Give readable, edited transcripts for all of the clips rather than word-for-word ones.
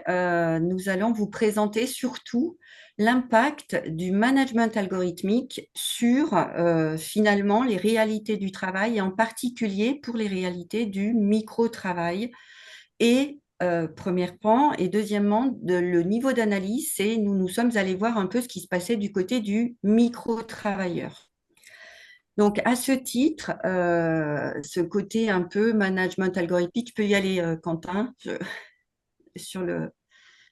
nous allons vous présenter surtout l'impact du management algorithmique sur finalement les réalités du travail et en particulier pour les réalités du micro-travail et premier point, et deuxièmement, le niveau d'analyse, c'est nous sommes allés voir un peu ce qui se passait du côté du micro-travailleur. Donc, à ce titre, ce côté un peu management algorithmique, tu peux y aller, Quentin, sur le...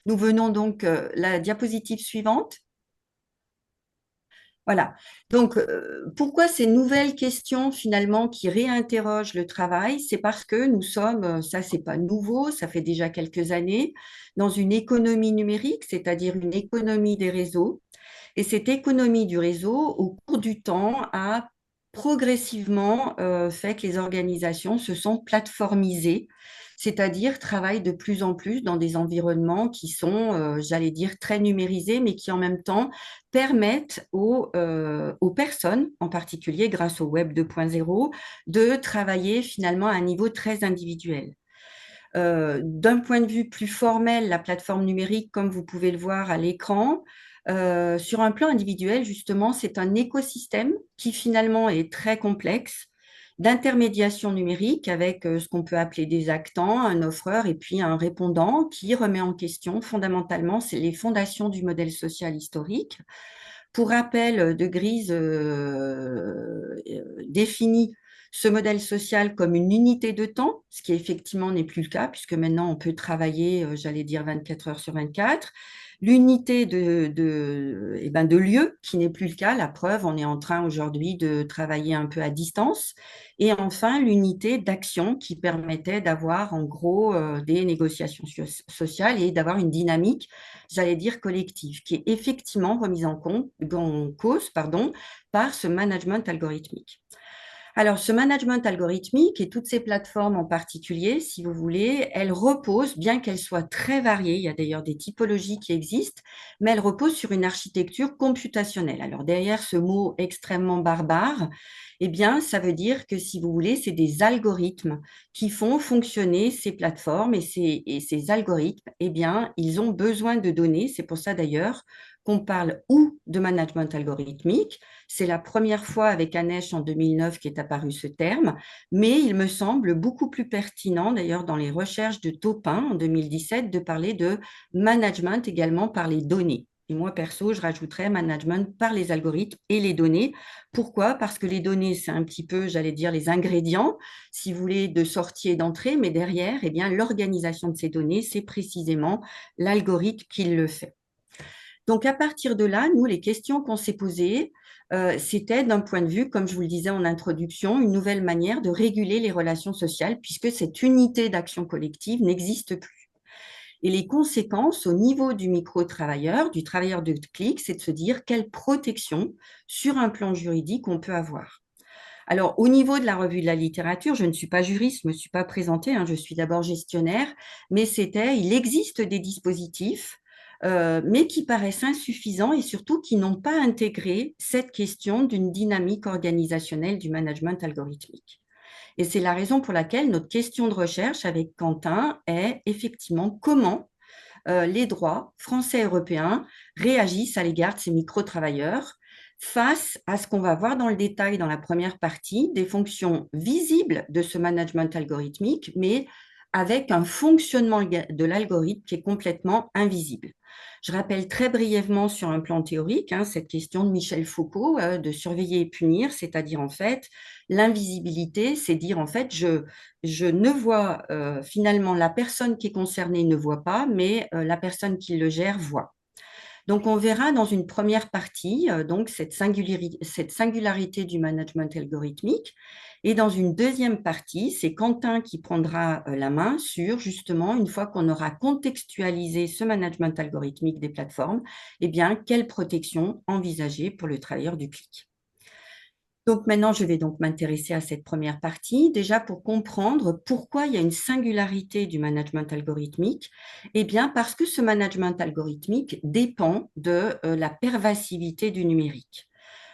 Nous venons donc la diapositive suivante. Voilà. Donc, pourquoi ces nouvelles questions finalement qui réinterrogent le travail? C'est parce que nous sommes, ça c'est pas nouveau, ça fait déjà quelques années, dans une économie numérique, c'est-à-dire une économie des réseaux. Et cette économie du réseau, au cours du temps, a progressivement fait que les organisations se sont plateformisées, c'est-à-dire travaillent de plus en plus dans des environnements qui sont, j'allais dire, très numérisés, mais qui en même temps permettent aux personnes, en particulier grâce au Web 2.0, de travailler finalement à un niveau très individuel. D'un point de vue plus formel, la plateforme numérique, comme vous pouvez le voir à l'écran, sur un plan individuel, justement, c'est un écosystème qui finalement est très complexe d'intermédiation numérique avec ce qu'on peut appeler des actants, un offreur et puis un répondant qui remet en question fondamentalement c'est les fondations du modèle social historique. Pour rappel, De Grise définit ce modèle social comme une unité de temps, ce qui effectivement n'est plus le cas, puisque maintenant on peut travailler, j'allais dire 24 heures sur 24. L'unité de lieu, qui n'est plus le cas, la preuve, on est en train aujourd'hui de travailler un peu à distance. Et enfin, l'unité d'action qui permettait d'avoir en gros des négociations sociales et d'avoir une dynamique, j'allais dire collective, qui est effectivement remise en cause par ce management algorithmique. Alors, ce management algorithmique et toutes ces plateformes en particulier, si vous voulez, elles reposent, bien qu'elles soient très variées, il y a d'ailleurs des typologies qui existent, mais elles reposent sur une architecture computationnelle. Alors, derrière ce mot extrêmement barbare, eh bien, ça veut dire que, si vous voulez, c'est des algorithmes qui font fonctionner ces plateformes et ces algorithmes, eh bien, ils ont besoin de données. C'est pour ça d'ailleurs qu'on parle ou de management algorithmique. C'est la première fois avec Anesh en 2009 qu'est apparu ce terme, mais il me semble beaucoup plus pertinent, d'ailleurs dans les recherches de Taupin en 2017, de parler de management également par les données. Et moi, perso, je rajouterais management par les algorithmes et les données. Pourquoi? Parce que les données, c'est un petit peu, j'allais dire, les ingrédients, si vous voulez, de sortie et d'entrée, mais derrière, eh bien, l'organisation de ces données, c'est précisément l'algorithme qui le fait. Donc, à partir de là, nous, les questions qu'on s'est posées, c'était d'un point de vue, comme je vous le disais en introduction, une nouvelle manière de réguler les relations sociales puisque cette unité d'action collective n'existe plus. Et les conséquences au niveau du micro-travailleur, du travailleur de clic, c'est de se dire quelle protection sur un plan juridique on peut avoir. Alors, au niveau de la revue de la littérature, je ne suis pas juriste, je ne me suis pas présentée, je suis d'abord gestionnaire, mais il existe des dispositifs, mais qui paraissent insuffisants et surtout qui n'ont pas intégré cette question d'une dynamique organisationnelle du management algorithmique. Et c'est la raison pour laquelle notre question de recherche avec Quentin est effectivement comment les droits français et européens réagissent à l'égard de ces micro-travailleurs face à ce qu'on va voir dans le détail dans la première partie, des fonctions visibles de ce management algorithmique, mais avec un fonctionnement de l'algorithme qui est complètement invisible. Je rappelle très brièvement sur un plan théorique cette question de Michel Foucault de surveiller et punir, c'est-à-dire en fait l'invisibilité, c'est dire en fait je ne vois finalement la personne qui est concernée ne voit pas, mais la personne qui le gère voit. Donc, on verra dans une première partie donc cette singularité du management algorithmique. Et dans une deuxième partie, c'est Quentin qui prendra la main sur justement, une fois qu'on aura contextualisé ce management algorithmique des plateformes, eh bien, quelle protection envisager pour le travailleur du clic. Donc maintenant, je vais donc m'intéresser à cette première partie, déjà pour comprendre pourquoi il y a une singularité du management algorithmique. Eh bien, parce que ce management algorithmique dépend de la pervasivité du numérique.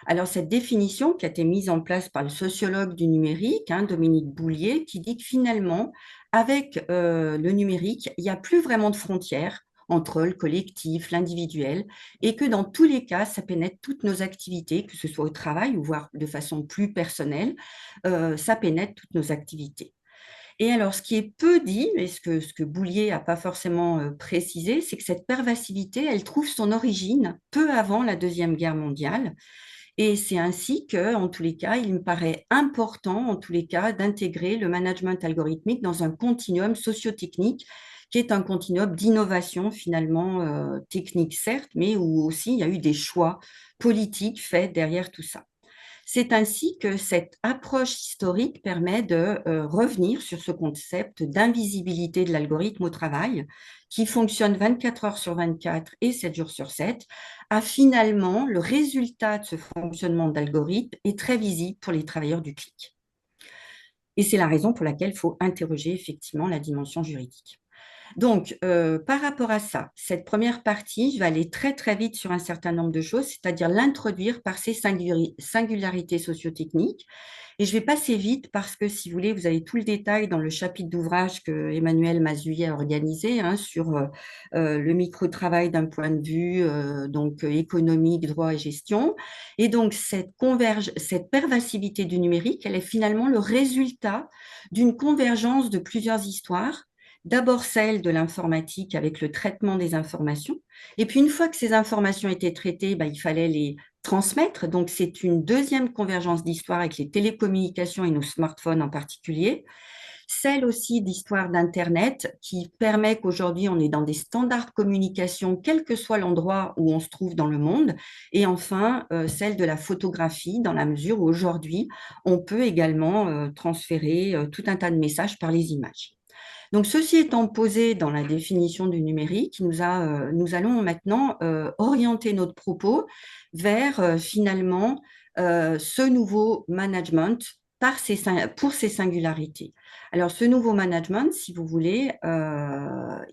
Alors, cette définition qui a été mise en place par le sociologue du numérique, Dominique Boulier, qui dit que finalement, avec le numérique, il n'y a plus vraiment de frontières entre le collectif, l'individuel, et que dans tous les cas, ça pénètre toutes nos activités, que ce soit au travail ou voire de façon plus personnelle, ça pénètre toutes nos activités. Et alors, ce qui est peu dit, et ce que Boulier n'a pas forcément précisé, c'est que cette pervasivité, elle trouve son origine peu avant la Deuxième Guerre mondiale. Et c'est ainsi que, en tous les cas, il me paraît important, en tous les cas, d'intégrer le management algorithmique dans un continuum socio-technique qui est un continuum d'innovation finalement technique, certes, mais où aussi il y a eu des choix politiques faits derrière tout ça. C'est ainsi que cette approche historique permet de revenir sur ce concept d'invisibilité de l'algorithme au travail, qui fonctionne 24 heures sur 24 et 7 jours sur 7, a finalement le résultat de ce fonctionnement d'algorithme est très visible pour les travailleurs du clic. Et c'est la raison pour laquelle il faut interroger effectivement la dimension juridique. Donc, par rapport à ça, cette première partie, je vais aller très, très vite sur un certain nombre de choses, c'est-à-dire l'introduire par ses singularités sociotechniques. Et je vais passer vite parce que, si vous voulez, vous avez tout le détail dans le chapitre d'ouvrage que Emmanuel Mazuillet a organisé sur le micro-travail d'un point de vue donc économique, droit et gestion. Et donc, cette pervasivité du numérique, elle est finalement le résultat d'une convergence de plusieurs histoires. D'abord celle de l'informatique avec le traitement des informations. Et puis une fois que ces informations étaient traitées, il fallait les transmettre. Donc c'est une deuxième convergence d'histoire avec les télécommunications et nos smartphones en particulier. Celle aussi d'histoire d'Internet qui permet qu'aujourd'hui on est dans des standards de communication, quel que soit l'endroit où on se trouve dans le monde. Et enfin, celle de la photographie dans la mesure où aujourd'hui on peut également transférer tout un tas de messages par les images. Donc, ceci étant posé dans la définition du numérique, nous allons maintenant orienter notre propos vers finalement ce nouveau management pour ces singularités. Alors, ce nouveau management, si vous voulez,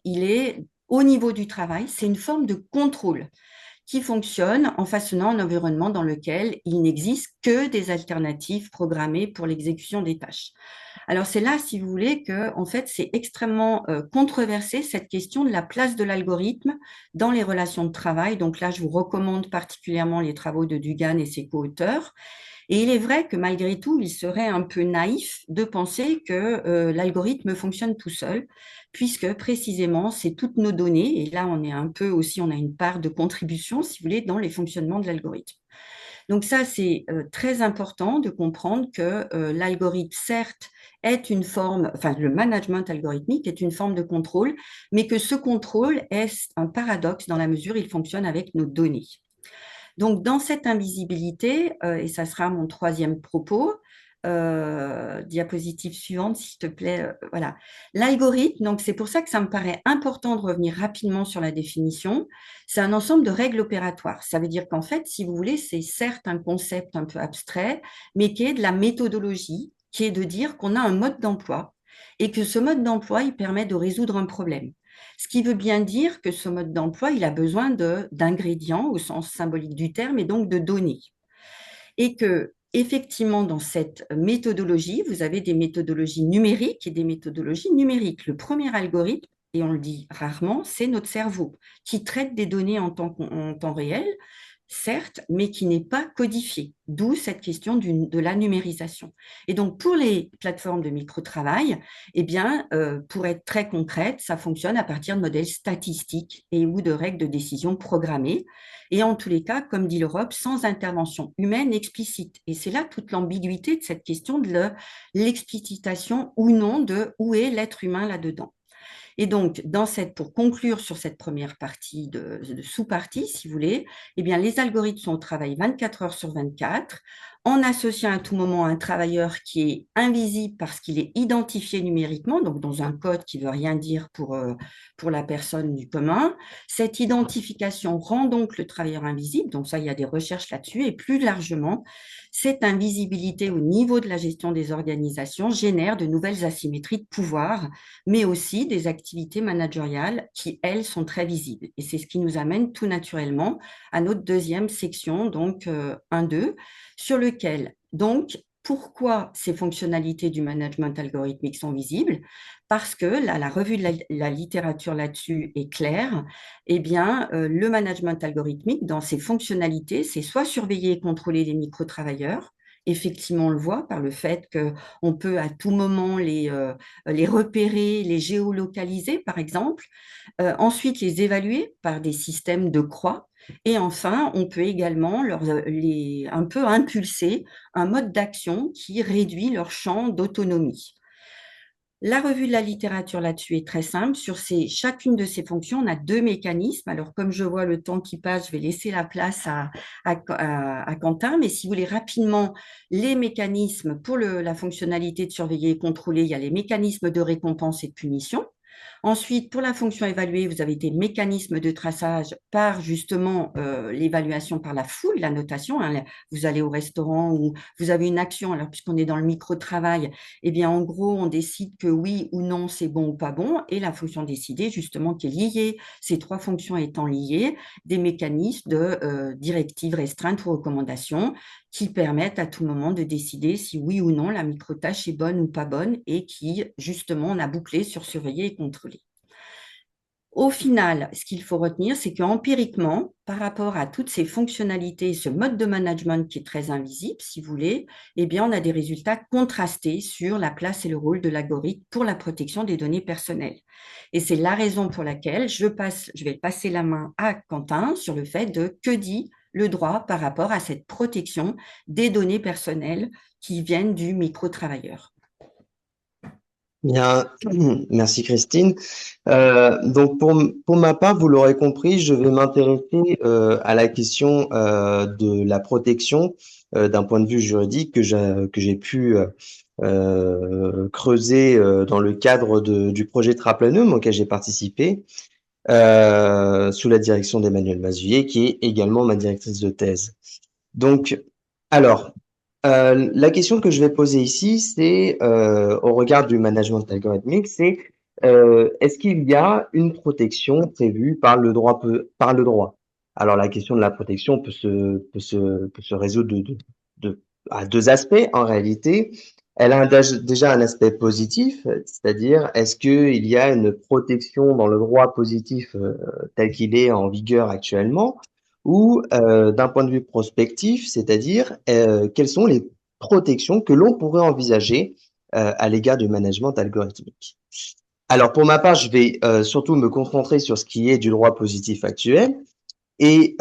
il est au niveau du travail, c'est une forme de contrôle qui fonctionne en façonnant un environnement dans lequel il n'existe que des alternatives programmées pour l'exécution des tâches. Alors c'est là, si vous voulez, que en fait c'est extrêmement controversé cette question de la place de l'algorithme dans les relations de travail. Donc là, je vous recommande particulièrement les travaux de Dugan et ses co-auteurs. Et il est vrai que malgré tout, il serait un peu naïf de penser que l'algorithme fonctionne tout seul, puisque précisément, c'est toutes nos données, et là, on est un peu aussi, on a une part de contribution, si vous voulez, dans les fonctionnements de l'algorithme. Donc ça, c'est très important de comprendre que l'algorithme, certes, est une forme, enfin, le management algorithmique est une forme de contrôle, mais que ce contrôle est un paradoxe dans la mesure où il fonctionne avec nos données. Donc, dans cette invisibilité, et ça sera mon troisième propos, diapositive suivante, s'il te plaît, voilà. L'algorithme, donc c'est pour ça que ça me paraît important de revenir rapidement sur la définition, c'est un ensemble de règles opératoires. Ça veut dire qu'en fait, si vous voulez, c'est certes un concept un peu abstrait, mais qui est de la méthodologie, qui est de dire qu'on a un mode d'emploi et que ce mode d'emploi, il permet de résoudre un problème. Ce qui veut bien dire que ce mode d'emploi, il a besoin d'ingrédients au sens symbolique du terme et donc de données. Et que, effectivement, dans cette méthodologie, vous avez des méthodologies numériques et des méthodologies numériques. Le premier algorithme, et on le dit rarement, c'est notre cerveau qui traite des données en temps réel, certes, mais qui n'est pas codifié, d'où cette question de la numérisation. Et donc, pour les plateformes de micro-travail, eh bien, pour être très concrète, ça fonctionne à partir de modèles statistiques et ou de règles de décision programmées, et en tous les cas, comme dit l'Europe, sans intervention humaine explicite. Et c'est là toute l'ambiguïté de cette question de l'explicitation ou non de où est l'être humain là-dedans. Et donc, pour conclure sur cette première partie de sous-partie, si vous voulez, eh bien, les algorithmes sont au travail 24 heures sur 24. en associant à tout moment un travailleur qui est invisible parce qu'il est identifié numériquement, donc dans un code qui ne veut rien dire pour la personne du commun. Cette identification rend donc le travailleur invisible, donc ça, il y a des recherches là-dessus, et plus largement, cette invisibilité au niveau de la gestion des organisations génère de nouvelles asymétries de pouvoir, mais aussi des activités managériales qui, elles, sont très visibles. Et c'est ce qui nous amène tout naturellement à notre deuxième section, donc 1-2, sur lequel, donc, pourquoi ces fonctionnalités du management algorithmique sont visibles? Parce que la revue de la littérature là-dessus est claire. Eh bien, le management algorithmique, dans ses fonctionnalités, c'est soit surveiller et contrôler les micro-travailleurs. Effectivement, on le voit par le fait qu'on peut à tout moment les repérer, les géolocaliser, par exemple. Ensuite, les évaluer par des systèmes de croix. Et enfin, on peut également un peu impulser un mode d'action qui réduit leur champ d'autonomie. La revue de la littérature là-dessus est très simple. Sur chacune de ces fonctions, on a deux mécanismes. Alors, comme je vois le temps qui passe, je vais laisser la place à Quentin. Mais si vous voulez rapidement les mécanismes pour la fonctionnalité de surveiller et contrôler, il y a les mécanismes de récompense et de punition. Ensuite, pour la fonction évaluée, vous avez des mécanismes de traçage par justement l'évaluation par la foule, la notation. Hein. Vous allez au restaurant ou vous avez une action, alors puisqu'on est dans le micro-travail, eh bien en gros, on décide que oui ou non, c'est bon ou pas bon. Et la fonction décidée, justement, qui est liée, ces trois fonctions étant liées, des mécanismes de directives restreintes ou recommandations qui permettent à tout moment de décider si oui ou non la microtâche est bonne ou pas bonne et qui, justement, on a bouclé sur surveiller et contrôler. Au final, ce qu'il faut retenir, c'est qu'empiriquement, par rapport à toutes ces fonctionnalités, ce mode de management qui est très invisible, si vous voulez, eh bien, on a des résultats contrastés sur la place et le rôle de l'algorithme pour la protection des données personnelles. Et c'est la raison pour laquelle je vais passer la main à Quentin sur le fait de que dit le droit par rapport à cette protection des données personnelles qui viennent du micro-travailleur. Bien, merci Christine. Donc pour ma part, vous l'aurez compris, je vais m'intéresser à la question de la protection d'un point de vue juridique que j'ai pu creuser dans le cadre du projet Traplanum auquel j'ai participé sous la direction d'Emmanuel Mazuyer, qui est également ma directrice de thèse. Donc, alors, la question que je vais poser ici, c'est, au regard du management algorithmique, c'est est-ce qu'il y a une protection prévue par le droit? Par le droit. Alors, la question de la protection peut se résoudre à deux aspects en réalité. Elle a déjà un aspect positif, c'est-à-dire est-ce qu'il y a une protection dans le droit positif tel qu'il est en vigueur actuellement? Ou d'un point de vue prospectif, c'est-à-dire quelles sont les protections que l'on pourrait envisager à l'égard du management algorithmique. Alors pour ma part, je vais surtout me concentrer sur ce qui est du droit positif actuel. Et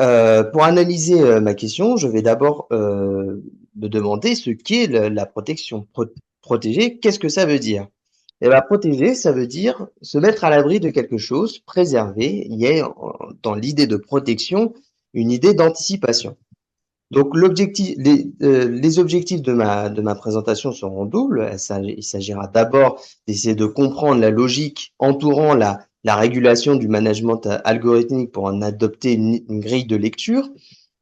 pour analyser ma question, je vais d'abord me demander ce qu'est la protection. Protéger, qu'est-ce que ça veut dire? Eh bien, protéger, ça veut dire se mettre à l'abri de quelque chose, préserver. Il y a dans l'idée de protection une idée d'anticipation. Donc, les objectifs de ma présentation seront doubles. Il s'agira d'abord d'essayer de comprendre la logique entourant la régulation du management algorithmique pour en adopter une grille de lecture,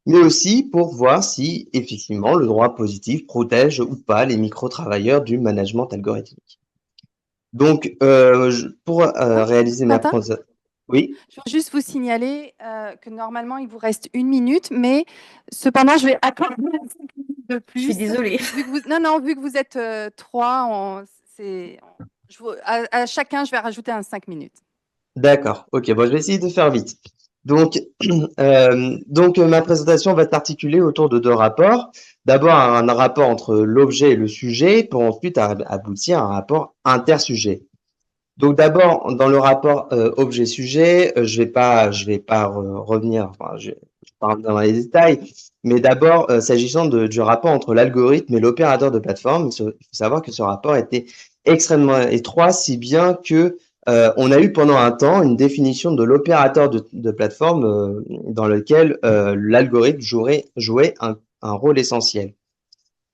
mais aussi pour voir si, effectivement, le droit positif protège ou pas les micro-travailleurs du management algorithmique. Donc, pour réaliser ma Quentin, présentation, oui, je veux juste vous signaler que normalement, il vous reste 1 minute, mais cependant, je vais accorder 5 minutes de Je suis plus. désolée. Non, vu que vous êtes trois, à chacun, je vais rajouter 5 minutes. d'accord. Ok, bon, je vais essayer de faire vite. Donc, ma présentation va s'articuler autour de deux rapports. D'abord, un rapport entre l'objet et le sujet, pour ensuite aboutir à un rapport intersujet. Donc, d'abord, dans le rapport objet-sujet, je vais pas revenir, enfin, je vais pas revenir dans les détails, mais d'abord, s'agissant du rapport entre l'algorithme et l'opérateur de plateforme, il faut savoir que ce rapport était extrêmement étroit, si bien que on a eu pendant un temps une définition de l'opérateur de plateforme dans lequel l'algorithme jouait un rôle essentiel.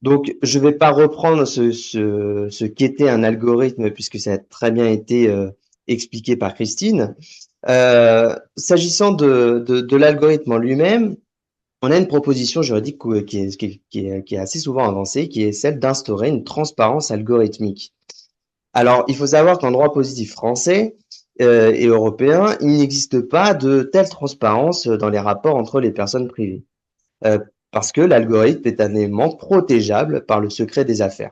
Donc, je ne vais pas reprendre ce qu'était un algorithme puisque ça a très bien été expliqué par Christine. S'agissant de l'algorithme en lui-même, on a une proposition juridique qui est assez souvent avancée, qui est celle d'instaurer une transparence algorithmique. Alors, il faut savoir qu'en droit positif français et européen, il n'existe pas de telle transparence dans les rapports entre les personnes privées, parce que l'algorithme est un élément protégeable par le secret des affaires.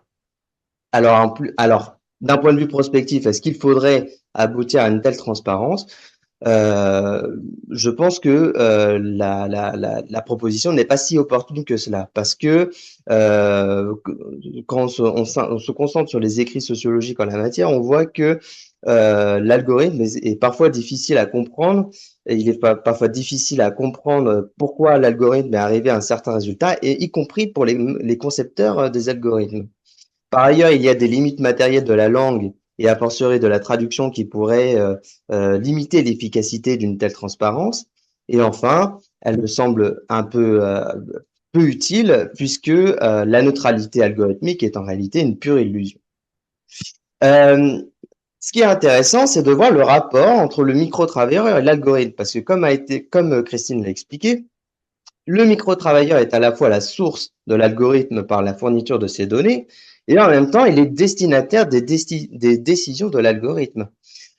Alors, d'un point de vue prospectif, est-ce qu'il faudrait aboutir à une telle transparence? Je pense que la proposition n'est pas si opportune que cela, parce que quand on se concentre sur les écrits sociologiques en la matière, on voit que l'algorithme est parfois difficile à comprendre, et il est parfois difficile à comprendre pourquoi l'algorithme est arrivé à un certain résultat, et y compris pour les concepteurs des algorithmes. Par ailleurs, il y a des limites matérielles de la langue et a fortiori de la traduction qui pourraient limiter l'efficacité d'une telle transparence. Et enfin, elle me semble un peu utile puisque la neutralité algorithmique est en réalité une pure illusion. Ce qui est intéressant, c'est de voir le rapport entre le micro-travailleur et l'algorithme, parce que comme Christine l'a expliqué, le micro-travailleur est à la fois la source de l'algorithme par la fourniture de ses données, et en même temps, il est destinataire des décisions de l'algorithme.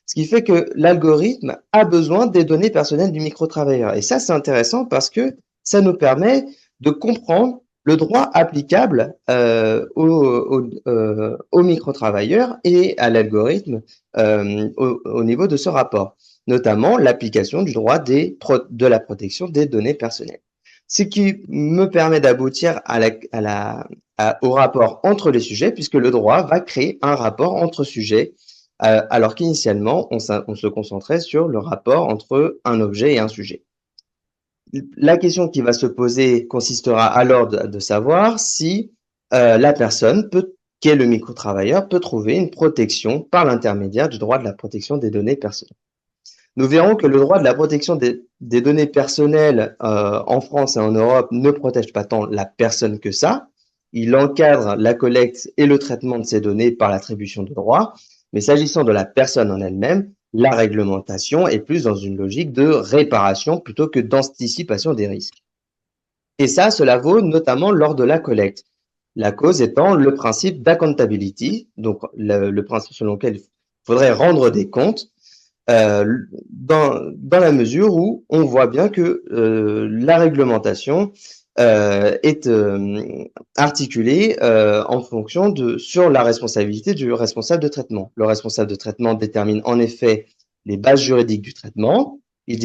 Ce qui fait que l'algorithme a besoin des données personnelles du micro-travailleur. Et ça, c'est intéressant parce que ça nous permet de comprendre le droit applicable au micro-travailleur et à l'algorithme au niveau de ce rapport, notamment l'application du droit de la protection des données personnelles. Ce qui me permet d'aboutir au rapport entre les sujets, puisque le droit va créer un rapport entre sujets, alors qu'initialement, on se concentrait sur le rapport entre un objet et un sujet. La question qui va se poser consistera alors de savoir si la personne qui est le micro-travailleur peut trouver une protection par l'intermédiaire du droit de la protection des données personnelles. Nous verrons que le droit de la protection des données personnelles en France et en Europe ne protège pas tant la personne que ça. Il encadre la collecte et le traitement de ces données par l'attribution de droits. Mais s'agissant de la personne en elle-même, la réglementation est plus dans une logique de réparation plutôt que d'anticipation des risques. Et ça, cela vaut notamment lors de la collecte. La cause étant le principe d'accountability, donc le principe selon lequel il faudrait rendre des comptes, dans la mesure où on voit bien que la réglementation est articulée en fonction sur la responsabilité du responsable de traitement. Le responsable de traitement détermine en effet les bases juridiques du traitement, il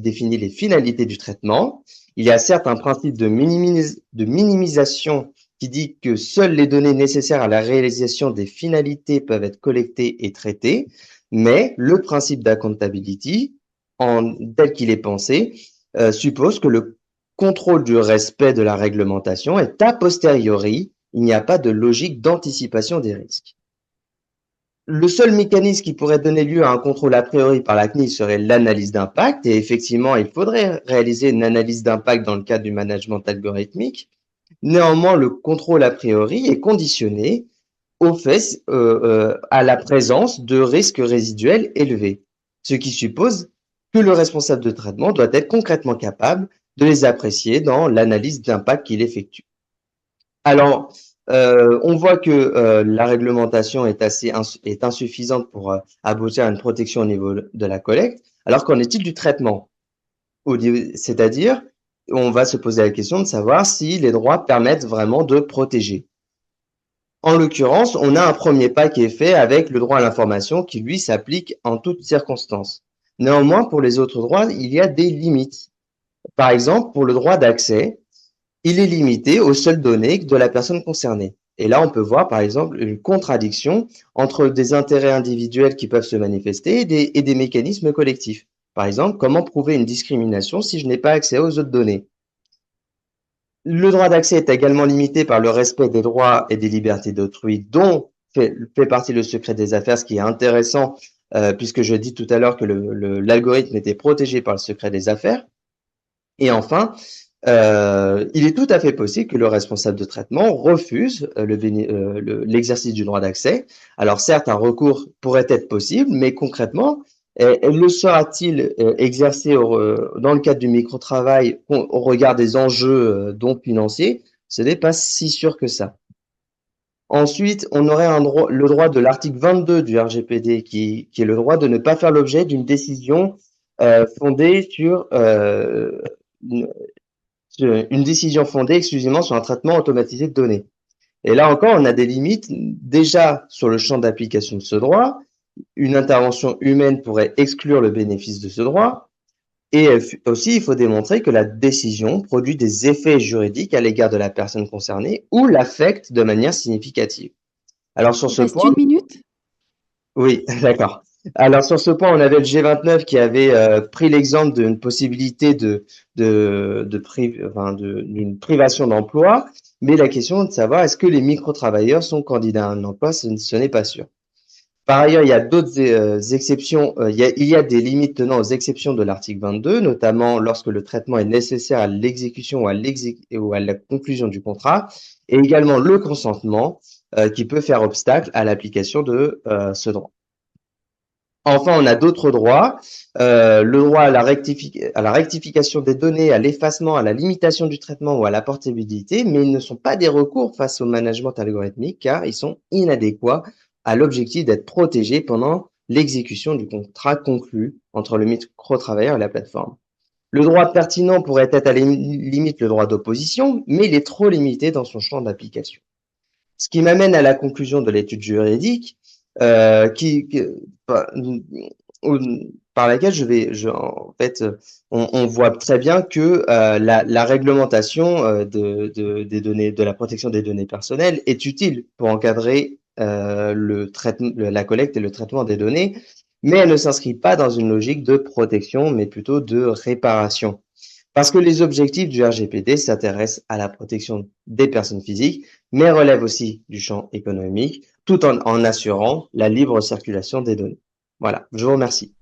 définit les finalités du traitement. Il y a certes un principe de minimisation qui dit que seules les données nécessaires à la réalisation des finalités peuvent être collectées et traitées, mais le principe d'accountability, tel qu'il est pensé, suppose que le contrôle du respect de la réglementation est a posteriori, il n'y a pas de logique d'anticipation des risques. Le seul mécanisme qui pourrait donner lieu à un contrôle a priori par la CNIL serait l'analyse d'impact, et effectivement, il faudrait réaliser une analyse d'impact dans le cadre du management algorithmique. Néanmoins, le contrôle a priori est conditionné au fait, à la présence de risques résiduels élevés, ce qui suppose que le responsable de traitement doit être concrètement capable de les apprécier dans l'analyse d'impact qu'il effectue. Alors, on voit que la réglementation est insuffisante pour aboutir à une protection au niveau de la collecte. Alors, qu'en est-il du traitement? C'est-à-dire, on va se poser la question de savoir si les droits permettent vraiment de protéger. En l'occurrence, on a un premier pas qui est fait avec le droit à l'information qui, lui, s'applique en toutes circonstances. Néanmoins, pour les autres droits, il y a des limites. Par exemple, pour le droit d'accès, il est limité aux seules données de la personne concernée. Et là, on peut voir, par exemple, une contradiction entre des intérêts individuels qui peuvent se manifester et des mécanismes collectifs. Par exemple, comment prouver une discrimination si je n'ai pas accès aux autres données? Le droit d'accès est également limité par le respect des droits et des libertés d'autrui, dont fait partie le secret des affaires, ce qui est intéressant, puisque je dis tout à l'heure que l'algorithme était protégé par le secret des affaires. Et enfin, il est tout à fait possible que le responsable de traitement refuse l'exercice du droit d'accès. Alors certes, un recours pourrait être possible, mais concrètement, le sera-t-il exercé dans le cadre du microtravail au regard des enjeux dont financiers? Ce n'est pas si sûr que ça. Ensuite, on aurait le droit de l'article 22 du RGPD qui est le droit de ne pas faire l'objet d'une décision fondée sur une décision fondée exclusivement sur un traitement automatisé de données. Et là encore, on a des limites déjà sur le champ d'application de ce droit. Une intervention humaine pourrait exclure le bénéfice de ce droit. Et aussi, il faut démontrer que la décision produit des effets juridiques à l'égard de la personne concernée ou l'affecte de manière significative. Alors sur Il ce reste point, 1 minute. oui, d'accord. Alors sur ce point, on avait le G29 qui avait pris l'exemple d'une possibilité d'une privation d'emploi, mais la question est de savoir est-ce que les micro-travailleurs sont candidats à un emploi, ce n'est pas sûr. Par ailleurs, il y a d'autres exceptions, il y a des limites tenant aux exceptions de l'article 22, notamment lorsque le traitement est nécessaire à l'exécution ou à la conclusion du contrat, et également le consentement qui peut faire obstacle à l'application de ce droit. Enfin, on a d'autres droits, le droit à la rectification des données, à l'effacement, à la limitation du traitement ou à la portabilité, mais ils ne sont pas des recours face au management algorithmique car ils sont inadéquats à l'objectif d'être protégés pendant l'exécution du contrat conclu entre le micro-travailleur et la plateforme. Le droit pertinent pourrait être à la limite le droit d'opposition, mais il est trop limité dans son champ d'application. Ce qui m'amène à la conclusion de l'étude juridique, par par laquelle en fait, on voit très bien que la réglementation des données, de la protection des données personnelles est utile pour encadrer la collecte et le traitement des données, mais elle ne s'inscrit pas dans une logique de protection, mais plutôt de réparation. Parce que les objectifs du RGPD s'intéressent à la protection des personnes physiques, mais relèvent aussi du champ économique, tout en assurant la libre circulation des données. Voilà, je vous remercie.